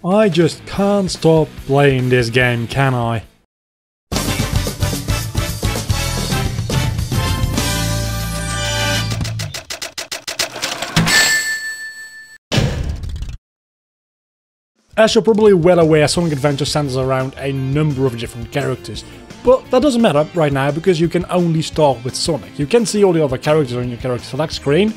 I just can't stop playing this game, can I? As you're probably well aware, Sonic Adventure centers around a number of different characters. But that doesn't matter right now because you can only start with Sonic. You can see all the other characters on your character select screen,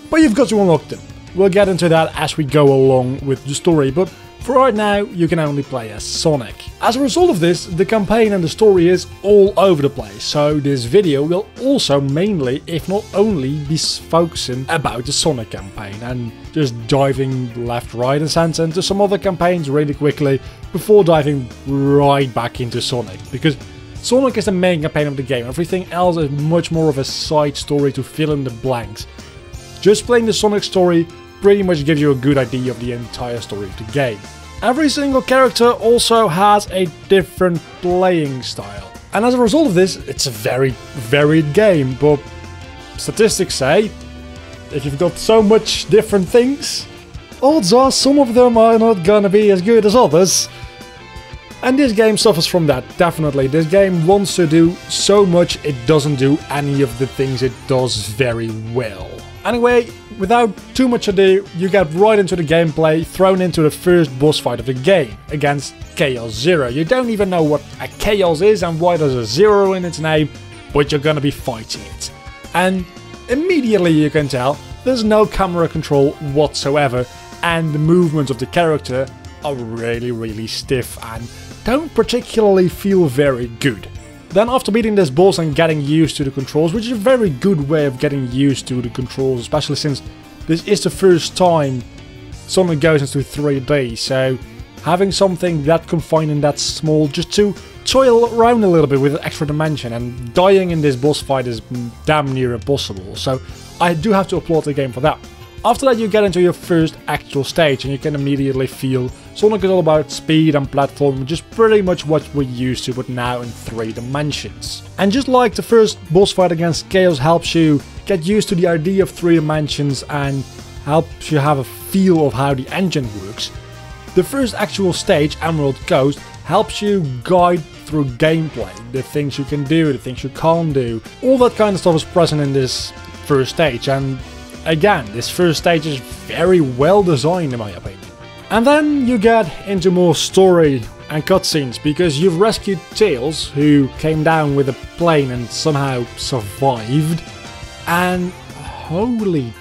but you've got to unlock them. We'll get into that as we go along with the story, but for right now you can only play as Sonic. As a result of this, the campaign and the story is all over the place, so this video will also mainly, if not only, be focusing about the Sonic campaign and just diving left, right and center into some other campaigns really quickly before diving right back into Sonic, because Sonic is the main campaign of the game. Everything else is much more of a side story to fill in the blanks. Just playing the Sonic story pretty much gives you a good idea of the entire story of the game. Every single character also has a different playing style. And as a result of this, it's a very varied game, but statistics say, if you've got so much different things, odds are some of them are not gonna be as good as others. And this game suffers from that, definitely. This game wants to do so much, it doesn't do any of the things it does very well. Anyway, without too much ado, you get right into the gameplay, thrown into the first boss fight of the game, against Chaos Zero. You don't even know what a Chaos is and why there's a zero in its name, but you're gonna be fighting it. And immediately you can tell, there's no camera control whatsoever, and the movements of the character are really stiff and don't particularly feel very good. Then after beating this boss and getting used to the controls, which is a very good way of getting used to the controls, especially since this is the first time Sonic goes into 3D, so having something that confined and that small just to toil around a little bit with extra dimension, and dying in this boss fight is damn near impossible, so I do have to applaud the game for that. After that you get into your first actual stage and you can immediately feel Sonic is all about speed and platform, which is pretty much what we're used to, but now in 3 dimensions. And just like the first boss fight against Chaos helps you get used to the idea of 3 dimensions and helps you have a feel of how the engine works, the first actual stage, Emerald Coast, helps you guide through gameplay, the things you can do, the things you can't do. All that kind of stuff is present in this first stage, and again, this first stage is very well designed in my opinion. And then you get into more story and cutscenes because you've rescued Tails, who came down with a plane and somehow survived. And holy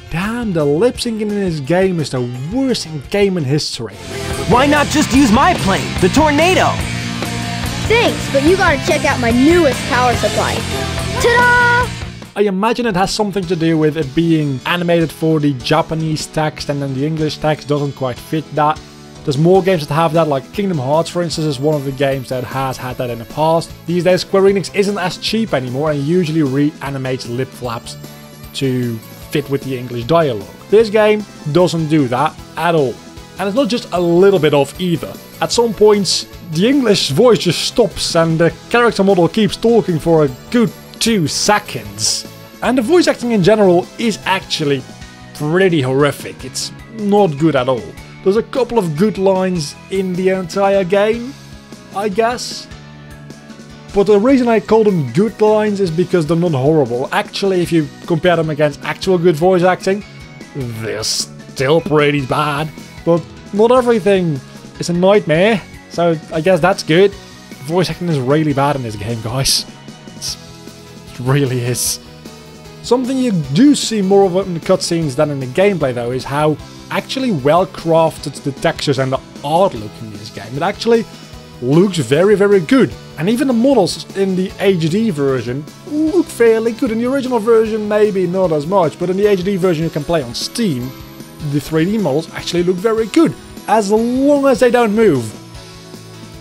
damn, the lip syncing in this game is the worst in gaming history. Why not just use my plane, the Tornado? Thanks, but you gotta check out my newest power supply. Ta-da! I imagine it has something to do with it being animated for the Japanese text and then the English text doesn't quite fit that. There's more games that have that, like Kingdom Hearts for instance is one of the games that has had that in the past. These days Square Enix isn't as cheap anymore and usually reanimates lip flaps to fit with the English dialogue. This game doesn't do that at all. And it's not just a little bit off either. At some points the English voice just stops and the character model keeps talking for a good 2 seconds. And the voice acting in general is actually pretty horrific. It's not good at all. There's a couple of good lines in the entire game, I guess. But the reason I call them good lines is because they're not horrible. Actually, if you compare them against actual good voice acting, they're still pretty bad. But not everything is a nightmare, so I guess that's good. Voice acting is really bad in this game, guys. It really is. Something you do see more of in the cutscenes than in the gameplay though is how actually well crafted the textures and the art look in this game. It actually looks very good. And even the models in the HD version look fairly good. In the original version maybe not as much, but in the HD version you can play on Steam, the 3D models actually look very good, as long as they don't move.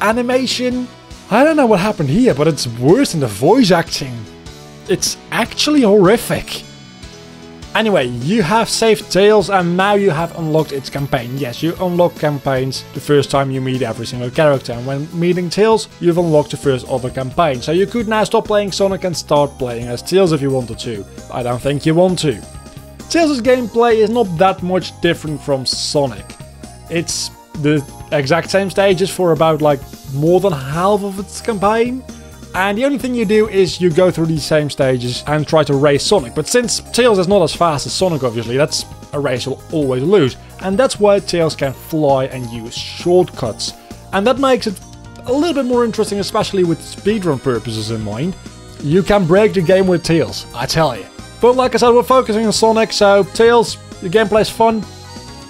Animation, I don't know what happened here, but it's worse than the voice acting. It's actually horrific. Anyway, you have saved Tails and now you have unlocked its campaign. Yes, you unlock campaigns the first time you meet every single character, and when meeting Tails, you've unlocked the first other campaign. So you could now stop playing Sonic and start playing as Tails if you wanted to. I don't think you want to. Tails' gameplay is not that much different from Sonic. It's the exact same stages for about like more than half of its campaign. And the only thing you do is you go through these same stages and try to race Sonic. But since Tails is not as fast as Sonic, obviously, that's a race you'll always lose. And that's why Tails can fly and use shortcuts. And that makes it a little bit more interesting, especially with speedrun purposes in mind. You can break the game with Tails, I tell you. But like I said, we're focusing on Sonic, so Tails, the gameplay's fun.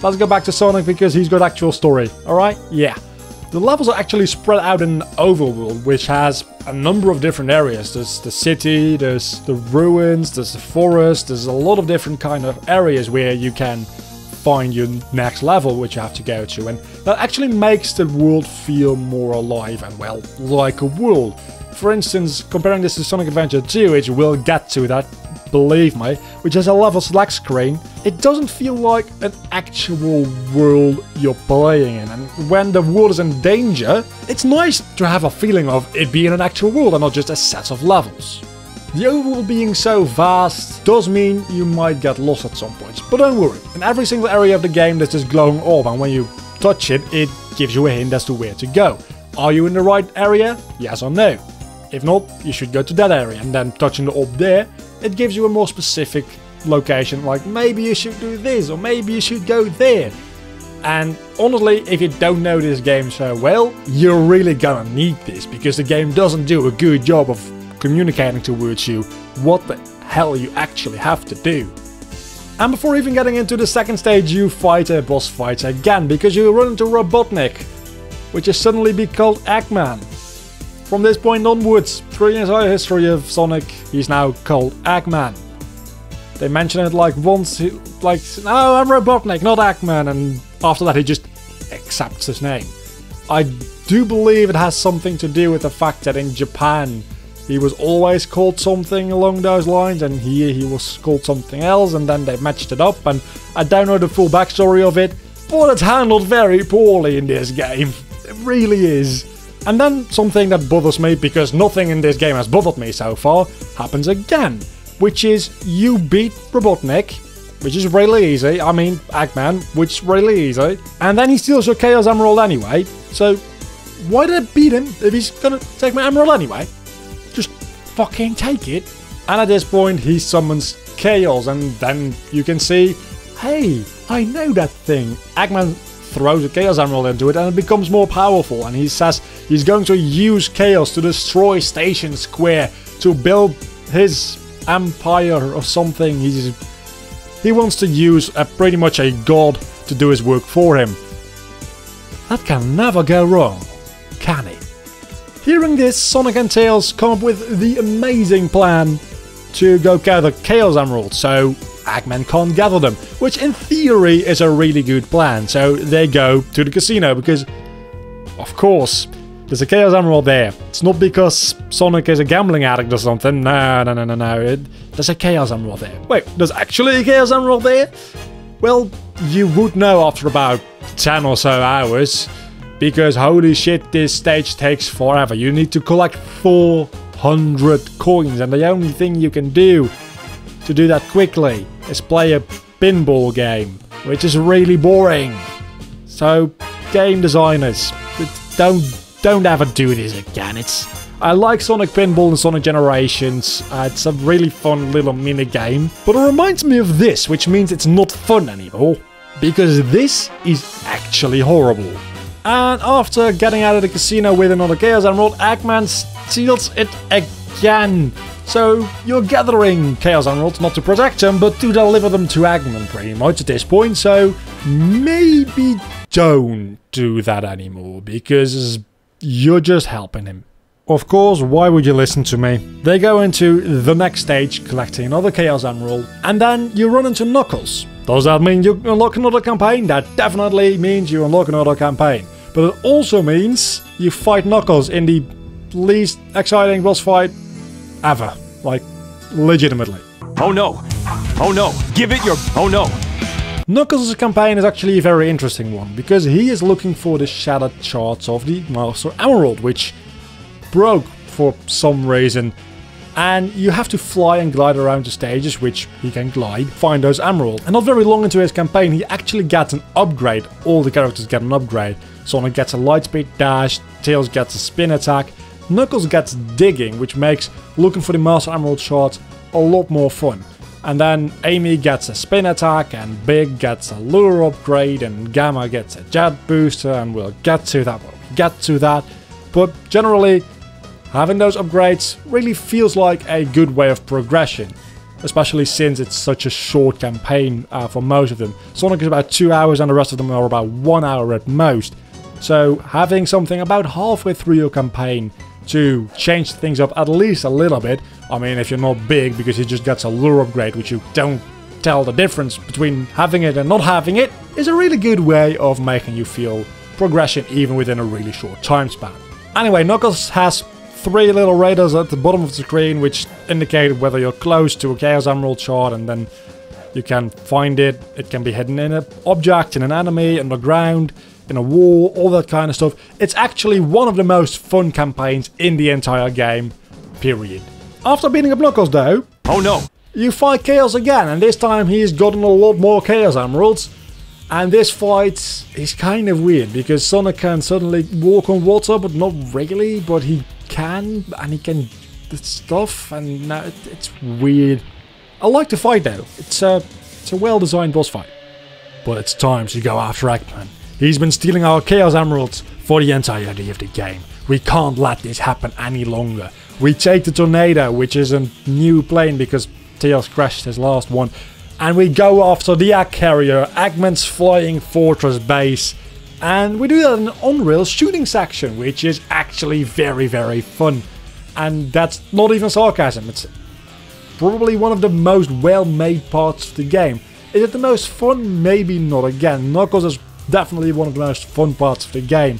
Let's go back to Sonic because he's got actual story, alright? Yeah. The levels are actually spread out in an overworld, which has a number of different areas. There's the city, there's the ruins, there's the forest, there's a lot of different kind of areas where you can find your next level, which you have to go to. And that actually makes the world feel more alive and, well, like a world. For instance, comparing this to Sonic Adventure 2, which we'll get to that, believe me, which has a level select screen, it doesn't feel like an actual world you're playing in. And when the world is in danger, it's nice to have a feeling of it being an actual world and not just a set of levels. The overworld being so vast does mean you might get lost at some points, but don't worry, in every single area of the game there's this glowing orb, and when you touch it, it gives you a hint as to where to go. Are you in the right area? Yes or no? If not, you should go to that area, and then touching the orb there, it gives you a more specific location, like maybe you should do this, or maybe you should go there. And honestly, if you don't know this game so well, you're really gonna need this, because the game doesn't do a good job of communicating towards you what the hell you actually have to do. And before even getting into the second stage, you fight a boss fight again, because you run into Robotnik, which is suddenly be called Eggman. From this point onwards, through the entire history of Sonic, he's now called Eggman. They mention it like once, like, no, I'm Robotnik, not Eggman, and after that he just accepts his name. I do believe it has something to do with the fact that in Japan he was always called something along those lines, and here he was called something else, and then they matched it up, and I don't know the full backstory of it, but it's handled very poorly in this game. It really is. And then something that bothers me, because nothing in this game has bothered me so far, happens again. Which is, you beat Robotnik, which is really easy. I mean, Eggman, which is really easy. And then he steals your Chaos Emerald anyway. So, why did I beat him if he's gonna take my Emerald anyway? Just fucking take it. And at this point, he summons Chaos, and then you can see, hey, I know that thing. Eggman throws a Chaos Emerald into it and it becomes more powerful, and he says he's going to use Chaos to destroy Station Square to build his empire or something. He wants to use pretty much a god to do his work for him. That can never go wrong, can it? Hearing this, Sonic and Tails come up with the amazing plan to go gather Chaos Emeralds, so Eggman can't gather them, which in theory is a really good plan. So they go to the casino because, of course, there's a Chaos Emerald there. It's not because Sonic is a gambling addict or something. No. There's a Chaos Emerald there. Wait, there's actually a Chaos Emerald there? Well, you would know after about 10 or so hours, because holy shit, this stage takes forever. You need to collect 400 coins, and the only thing you can do to do that quickly is play a pinball game, which is really boring. So, game designers, don't ever do this again. I like Sonic Pinball and Sonic Generations. It's a really fun little mini game, but it reminds me of this, which means it's not fun anymore, because this is actually horrible. And after getting out of the casino with another Chaos Emerald, Eggman steals it again. So you're gathering Chaos Emeralds not to protect them, but to deliver them to Eggman pretty much at this point, so maybe don't do that anymore, because you're just helping him. Of course, why would you listen to me? They go into the next stage, collecting another Chaos Emerald, and then you run into Knuckles. Does that mean you unlock another campaign? That definitely means you unlock another campaign. But it also means you fight Knuckles in the least exciting boss fight ever. Like, legitimately. Oh no! Oh no! Give it your... Oh no! Knuckles' campaign is actually a very interesting one, because he is looking for the shattered shards of the Master Emerald, which broke for some reason And you have to fly and glide around the stages, which he can glide, find those emeralds. And not very long into his campaign, he actually gets an upgrade. All the characters get an upgrade. Sonic gets a lightspeed dash, Tails gets a spin attack, Knuckles gets digging, which makes looking for the Master Emerald shard a lot more fun. And then Amy gets a spin attack, and Big gets a lure upgrade, and Gamma gets a jet booster, and we'll get to that. But generally, having those upgrades really feels like a good way of progression, especially since it's such a short campaign for most of them. Sonic is about 2 hours and the rest of them are about 1 hour at most. So having something about halfway through your campaign to change things up at least a little bit, I mean if you're not big because he just gets a lure upgrade which you don't tell the difference between having it and not having it, is a really good way of making you feel progression even within a really short time span. Anyway, Knuckles has 3 little radars at the bottom of the screen which indicate whether you're close to a Chaos Emerald shard, and then you can find it. It can be hidden in an object, in an enemy, underground, in a wall, all that kind of stuff. It's actually one of the most fun campaigns in the entire game, period. After beating up Knuckles though, Oh no! you fight Chaos again, and this time he's gotten a lot more Chaos Emeralds. And this fight is kind of weird because Sonic can suddenly walk on water, but not regularly, but he can, and he can do stuff, and now it's weird. I like the fight though. It's a well-designed boss fight. But it's time to go after Eggman. He's been stealing our Chaos Emeralds for the entirety of the game. We can't let this happen any longer. We take the Tornado, which is a new plane because Tails crashed his last one, and we go after the Egg Carrier, Eggman's flying fortress base. And we do that in an on-rail shooting section, which is actually very, very fun. And that's not even sarcasm, it's probably one of the most well-made parts of the game. Is it the most fun? Maybe not again. Knuckles is definitely one of the most fun parts of the game.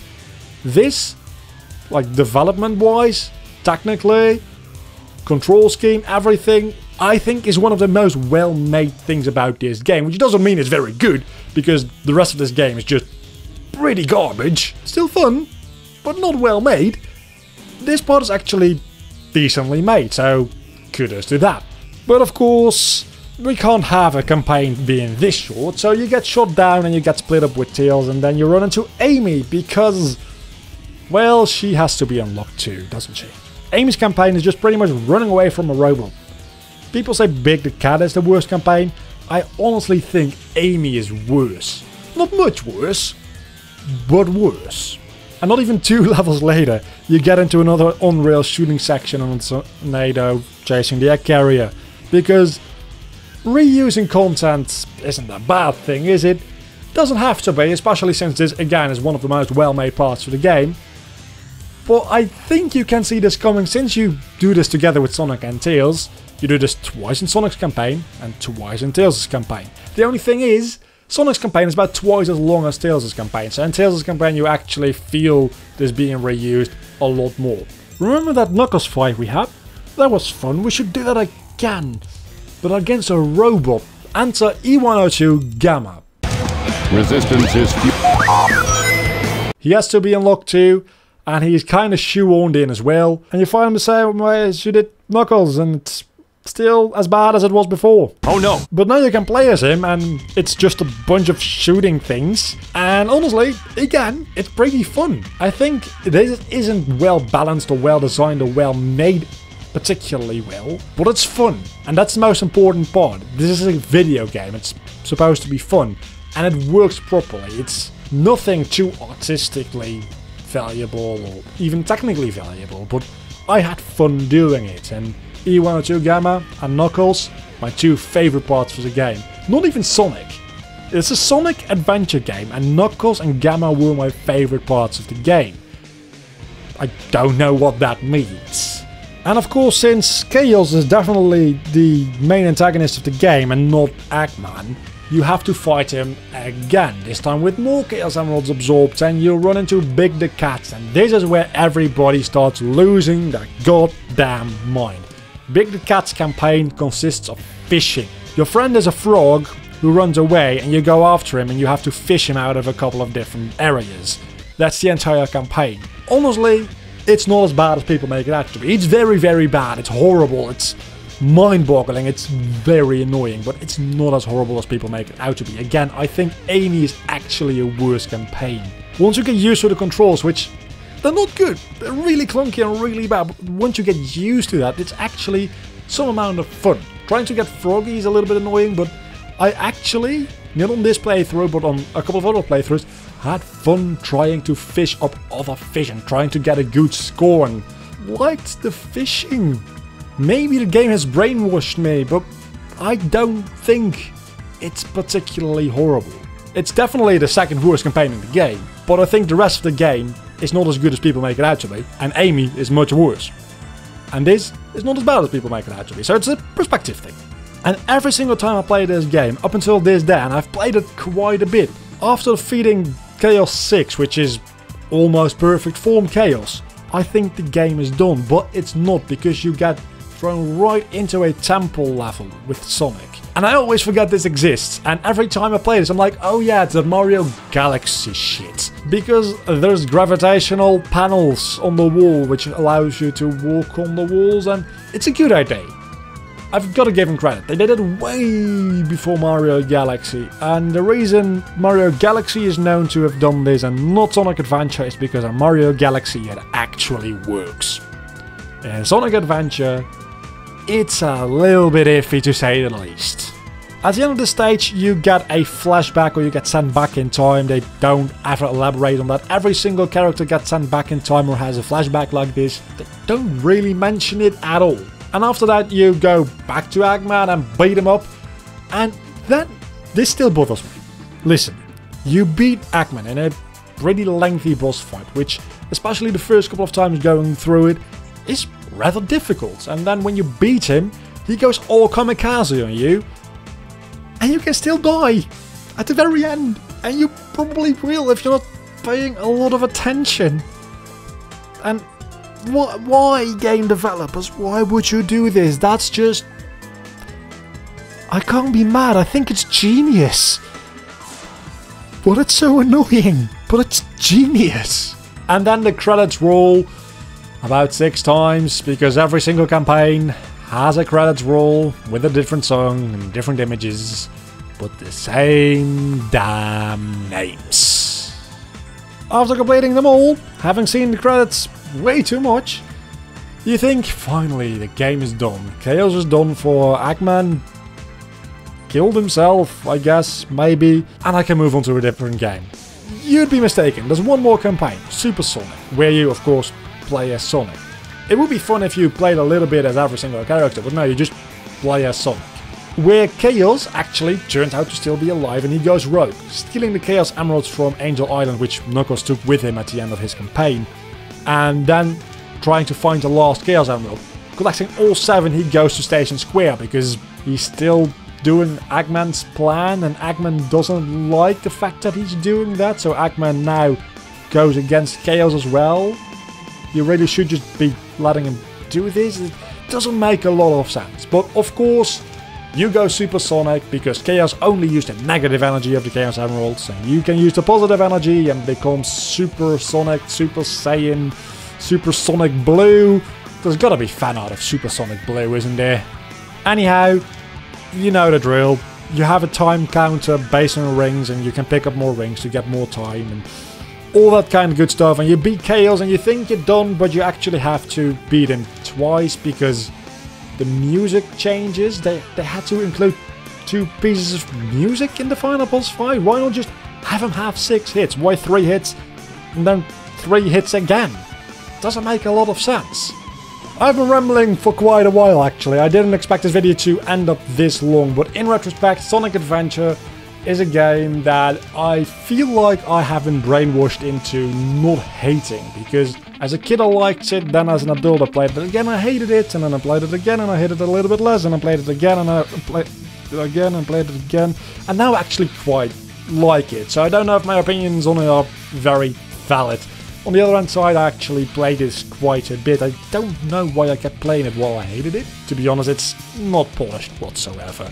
This, like development-wise, technically, control scheme, everything, I think is one of the most well-made things about this game, which doesn't mean it's very good, because the rest of this game is just pretty garbage. Still fun, but not well-made. This part is actually decently made, so kudos to that. But of course, we can't have a campaign being this short, so you get shot down and you get split up with Tails, and then you run into Amy, because, well, she has to be unlocked too, doesn't she? Amy's campaign is just pretty much running away from a robot. People say Big the Cat is the worst campaign. I honestly think Amy is worse. Not much worse, but worse. And not even 2 levels later, you get into another on-rail shooting section on a tornado chasing the Egg Carrier. Because reusing content isn't a bad thing, is it? Doesn't have to be, especially since this again is one of the most well-made parts of the game. But I think you can see this coming since you do this together with Sonic and Tails. You do this twice in Sonic's campaign and twice in Tails' campaign. The only thing is, Sonic's campaign is about twice as long as Tails' campaign, so in Tails' campaign you actually feel this being reused a lot more. Remember that Knuckles fight we had? That was fun, we should do that again. But against a robot. Enter E102 Gamma. Resistance is He has to be unlocked too, and he's kind of shoehorned in as well. And you find him the same way as you did Knuckles, and it's still as bad as it was before. Oh no! But now you can play as him, and it's just a bunch of shooting things. And honestly, again, it's pretty fun. I think this isn't well balanced or well designed or well made particularly well, but it's fun. And that's the most important part. This is a video game, it's supposed to be fun. And it works properly. It's nothing too artistically valuable or even technically valuable, but I had fun doing it. And E102 Gamma and Knuckles, my 2 favorite parts of the game. Not even Sonic. It's a Sonic adventure game, and Knuckles and Gamma were my favorite parts of the game. I don't know what that means. And of course, since Chaos is definitely the main antagonist of the game and not Eggman, you have to fight him again, this time with more Chaos Emeralds absorbed, and you'll run into Big the Cat, and this is where everybody starts losing their goddamn mind. Big the Cat's campaign consists of fishing. Your friend is a frog who runs away, and you go after him and you have to fish him out of a couple of different areas. That's the entire campaign. Honestly, it's not as bad as people make it out to be. It's very, very bad. It's horrible. It's mind-boggling. It's very annoying, but it's not as horrible as people make it out to be. Again, I think Amy is actually a worse campaign. Once you get used to the controls, which they're not good, they're really clunky and really bad, but once you get used to that, it's actually some amount of fun. Trying to get Froggy is a little bit annoying, but I actually, not on this playthrough, but on a couple of other playthroughs, had fun trying to fish up other fish and trying to get a good score and liked the fishing. Maybe the game has brainwashed me, but I don't think it's particularly horrible. It's definitely the second worst campaign in the game, but I think the rest of the game is not as good as people make it out to be, and Amy is much worse. And this is not as bad as people make it out to be, so it's a perspective thing. And every single time I play this game, up until this day, and I've played it quite a bit, after defeating Chaos 6, which is almost perfect form Chaos, I think the game is done, but it's not, because you get thrown right into a temple level with Sonic. And I always forget this exists, and every time I play this I'm like, oh yeah, it's the Mario Galaxy shit. Because there's gravitational panels on the wall which allows you to walk on the walls, and it's a good idea. I've got to give them credit, they did it way before Mario Galaxy, and the reason Mario Galaxy is known to have done this and not Sonic Adventure is because in Mario Galaxy it actually works. In Sonic Adventure, it's a little bit iffy to say the least. At the end of the stage you get a flashback or you get sent back in time. They don't ever elaborate on that. Every single character gets sent back in time or has a flashback like this. They don't really mention it at all. And after that you go back to Eggman and beat him up. And this still bothers me. Listen, you beat Eggman in a pretty lengthy boss fight, which, especially the first couple of times going through it, is rather difficult. And then when you beat him, he goes all kamikaze on you, and you can still die at the very end. And you probably will if you're not paying a lot of attention. And why, game developers? Why would you do this? That's just... I can't be mad. I think it's genius. But it's so annoying. But it's genius. And then the credits roll about 6 times, because every single campaign has a credits roll with a different song and different images, but the same damn names. After completing them all, having seen the credits way too much, you think, finally, the game is done. Chaos is done for Eggman. Killed himself, I guess, maybe, and I can move on to a different game. You'd be mistaken, there's one more campaign, Super Sonic, where you, of course, play as Sonic. It would be fun if you played a little bit as every single character, but no, you just play as Sonic. Where Chaos actually turned out to still be alive and he goes rogue, stealing the Chaos Emeralds from Angel Island, which Knuckles took with him at the end of his campaign, and then trying to find the last Chaos Emerald. Collecting all 7, he goes to Station Square because he's still doing Eggman's plan, and Eggman doesn't like the fact that he's doing that, so Eggman now goes against Chaos as well. You really should just be letting him do this. It doesn't make a lot of sense. But of course, you go Super Sonic because Chaos only used the negative energy of the Chaos Emeralds, and you can use the positive energy and become Super Sonic, Super Saiyan, Super Sonic Blue. There's gotta be fan art of Super Sonic Blue, isn't there? Anyhow, you know the drill. You have a time counter based on rings, and you can pick up more rings to get more time and all that kind of good stuff, and you beat Chaos and you think you're done, but you actually have to beat him twice because the music changes. They had to include 2 pieces of music in the final boss fight. Why not just have him have 6 hits? Why 3 hits and then 3 hits again? Doesn't make a lot of sense. I've been rambling for quite a while actually. I didn't expect this video to end up this long, but in retrospect, Sonic Adventure is a game that I feel like I have been brainwashed into not hating, because as a kid I liked it, then as an adult I played it again, I hated it, and then I played it again and I hated it a little bit less, and I played it again and I played it again and played it again, and now I actually quite like it. So I don't know if my opinions on it are very valid. On the other hand side, I actually played this quite a bit. I don't know why I kept playing it while I hated it. To be honest, it's not polished whatsoever.